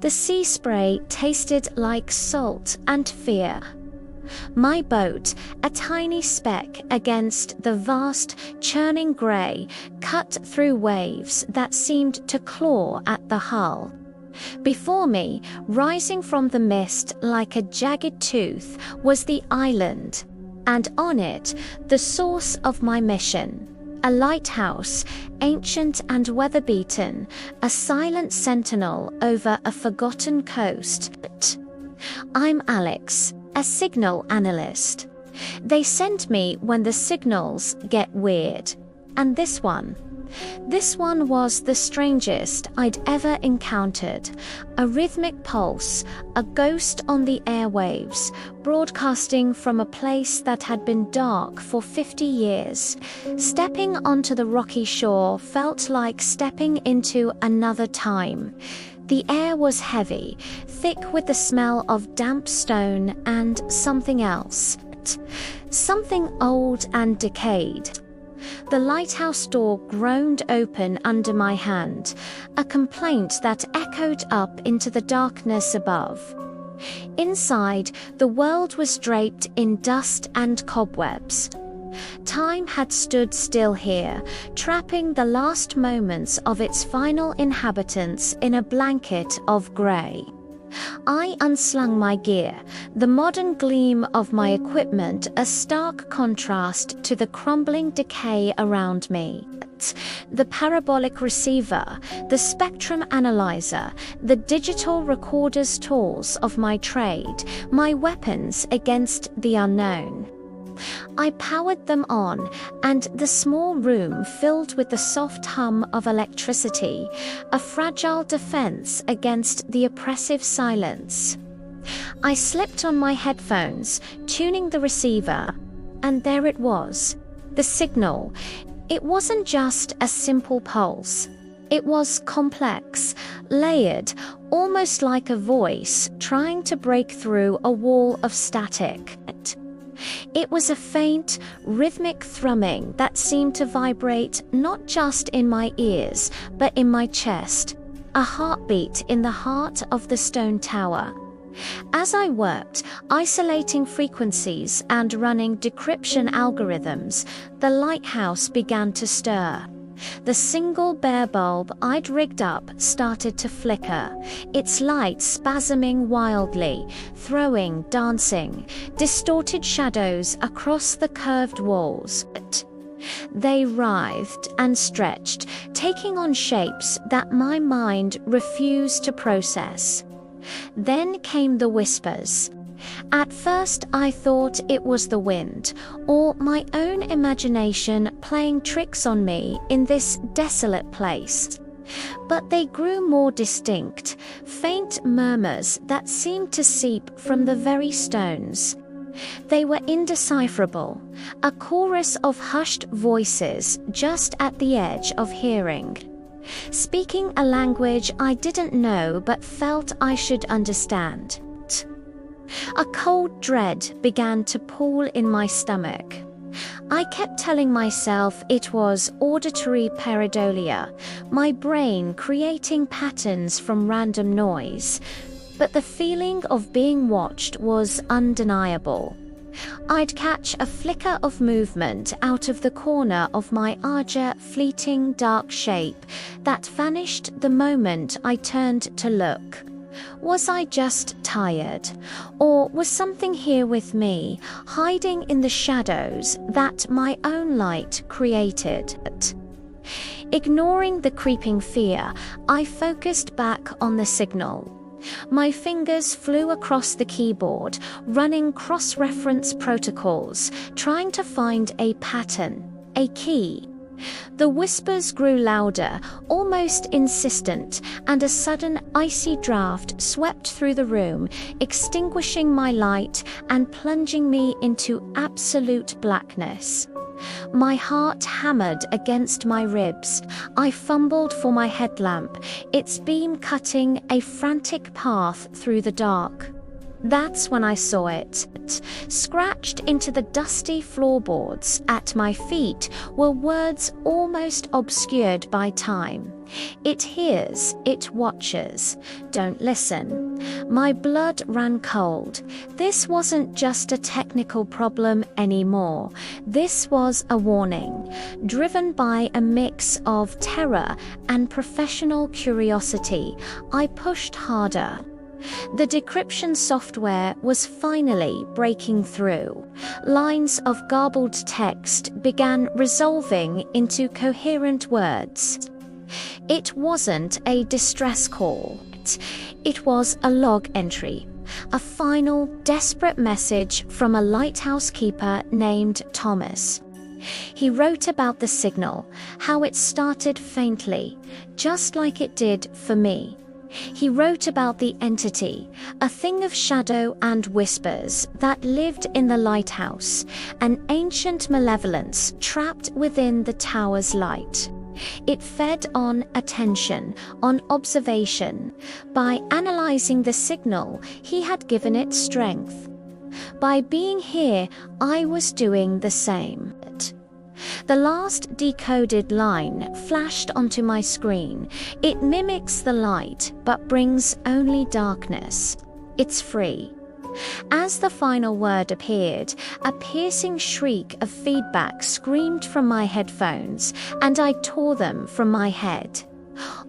The sea spray tasted like salt and fear. My boat, a tiny speck against the vast, churning grey, cut through waves that seemed to claw at the hull. Before me, rising from the mist like a jagged tooth, was the island, and on it, the source of my mission. A lighthouse, ancient and weather-beaten, a silent sentinel over a forgotten coast. I'm Alex, a signal analyst. They send me when the signals get weird. And this one was the strangest I'd ever encountered. A rhythmic pulse, a ghost on the airwaves, broadcasting from a place that had been dark for 50 years. Stepping onto the rocky shore felt like stepping into another time. The air was heavy, thick with the smell of damp stone and something else. Something old and decayed. The lighthouse door groaned open under my hand, a complaint that echoed up into the darkness above. Inside, the world was draped in dust and cobwebs. Time had stood still here, trapping the last moments of its final inhabitants in a blanket of grey. I unslung my gear, the modern gleam of my equipment a stark contrast to the crumbling decay around me. The parabolic receiver, the spectrum analyzer, the digital recorder's tools of my trade, my weapons against the unknown. I powered them on, and the small room filled with the soft hum of electricity, a fragile defense against the oppressive silence. I slipped on my headphones, tuning the receiver, and there it was, the signal. It wasn't just a simple pulse. It was complex, layered, almost like a voice trying to break through a wall of static. It was a faint, rhythmic thrumming that seemed to vibrate not just in my ears, but in my chest, a heartbeat in the heart of the stone tower. As I worked, isolating frequencies and running decryption algorithms, the lighthouse began to stir. The single bare bulb I'd rigged up started to flicker, its light spasming wildly, throwing, dancing, distorted shadows across the curved walls. They writhed and stretched, taking on shapes that my mind refused to process. Then came the whispers. At first I thought it was the wind, or my own imagination playing tricks on me in this desolate place. But they grew more distinct, faint murmurs that seemed to seep from the very stones. They were indecipherable, a chorus of hushed voices just at the edge of hearing, speaking a language I didn't know but felt I should understand. A cold dread began to pool in my stomach. I kept telling myself it was auditory pareidolia, my brain creating patterns from random noise, but the feeling of being watched was undeniable. I'd catch a flicker of movement out of the corner of my eye, fleeting dark shape that vanished the moment I turned to look. Was I just tired, or was something here with me, hiding in the shadows that my own light created? Ignoring the creeping fear, I focused back on the signal. My fingers flew across the keyboard, running cross-reference protocols, trying to find a pattern, a key. The whispers grew louder, almost insistent, and a sudden icy draft swept through the room, extinguishing my light and plunging me into absolute blackness. My heart hammered against my ribs. I fumbled for my headlamp, its beam cutting a frantic path through the dark. That's when I saw it. Scratched into the dusty floorboards at my feet were words almost obscured by time. It hears, it watches. Don't listen. My blood ran cold. This wasn't just a technical problem anymore. This was a warning, driven by a mix of terror and professional curiosity. I pushed harder. The decryption software was finally breaking through. Lines of garbled text began resolving into coherent words. It wasn't a distress call. It was a log entry, a final, desperate message from a lighthouse keeper named Thomas. He wrote about the signal, how it started faintly, just like it did for me. He wrote about the entity, a thing of shadow and whispers that lived in the lighthouse, an ancient malevolence trapped within the tower's light. It fed on attention, on observation. By analyzing the signal, he had given it strength. By being here, I was doing the same. The last decoded line flashed onto my screen. It mimics the light, but brings only darkness. It's free. As the final word appeared, a piercing shriek of feedback screamed from my headphones, and I tore them from my head.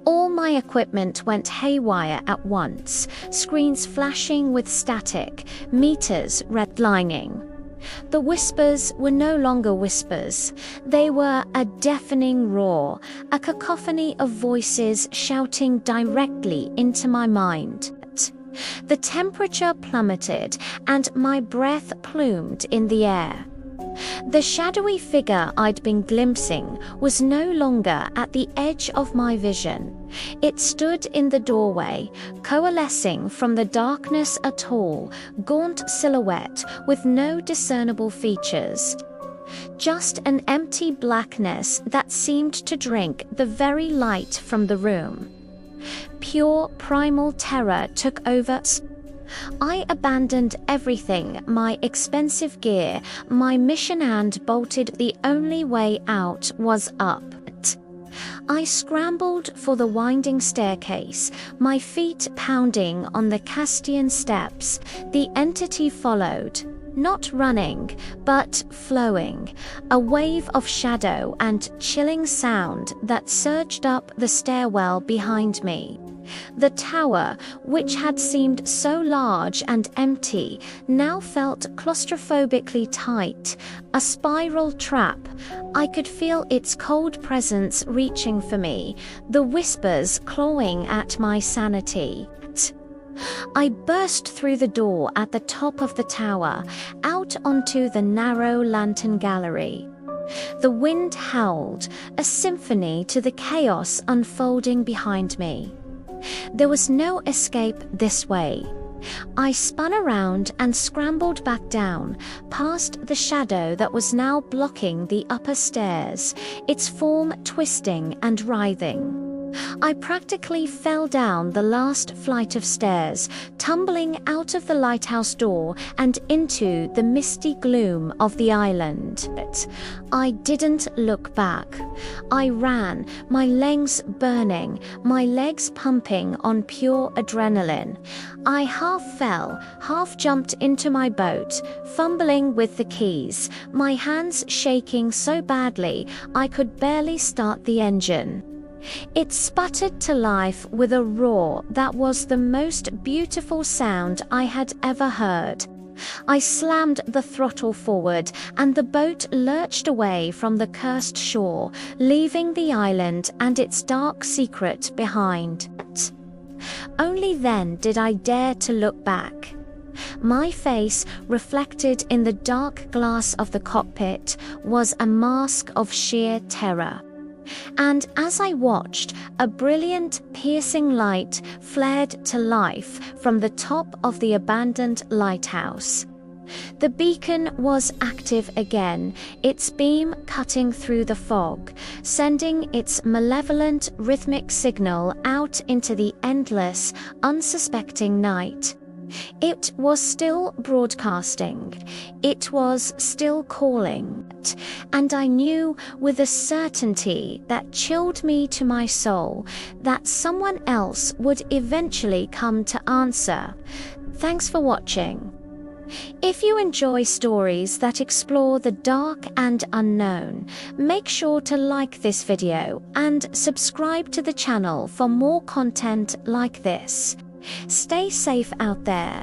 All my equipment went haywire at once, screens flashing with static, meters redlining. The whispers were no longer whispers. They were a deafening roar, a cacophony of voices shouting directly into my mind. The temperature plummeted, and my breath plumed in the air. The shadowy figure I'd been glimpsing was no longer at the edge of my vision. It stood in the doorway, coalescing from the darkness a tall, gaunt silhouette with no discernible features. Just an empty blackness that seemed to drink the very light from the room. Pure primal terror took over. I abandoned everything, my expensive gear, my mission, and bolted. The only way out was up. I scrambled for the winding staircase, my feet pounding on the Castian steps. The entity followed, not running, but flowing, a wave of shadow and chilling sound that surged up the stairwell behind me. The tower, which had seemed so large and empty, now felt claustrophobically tight, a spiral trap. I could feel its cold presence reaching for me, the whispers clawing at my sanity. I burst through the door at the top of the tower, out onto the narrow lantern gallery. The wind howled, a symphony to the chaos unfolding behind me. There was no escape this way. I spun around and scrambled back down, past the shadow that was now blocking the upper stairs, its form twisting and writhing. I practically fell down the last flight of stairs, tumbling out of the lighthouse door and into the misty gloom of the island. I didn't look back. I ran, my legs burning, my legs pumping on pure adrenaline. I half fell, half jumped into my boat, fumbling with the keys, my hands shaking so badly I could barely start the engine. It sputtered to life with a roar that was the most beautiful sound I had ever heard. I slammed the throttle forward, and the boat lurched away from the cursed shore, leaving the island and its dark secret behind. Only then did I dare to look back. My face, reflected in the dark glass of the cockpit, was a mask of sheer terror. And as I watched, a brilliant, piercing light flared to life from the top of the abandoned lighthouse. The beacon was active again, its beam cutting through the fog, sending its malevolent, rhythmic signal out into the endless, unsuspecting night. It was still broadcasting. It was still calling. And I knew with a certainty that chilled me to my soul that someone else would eventually come to answer. Thanks for watching. If you enjoy stories that explore the dark and unknown, make sure to like this video and subscribe to the channel for more content like this. Stay safe out there.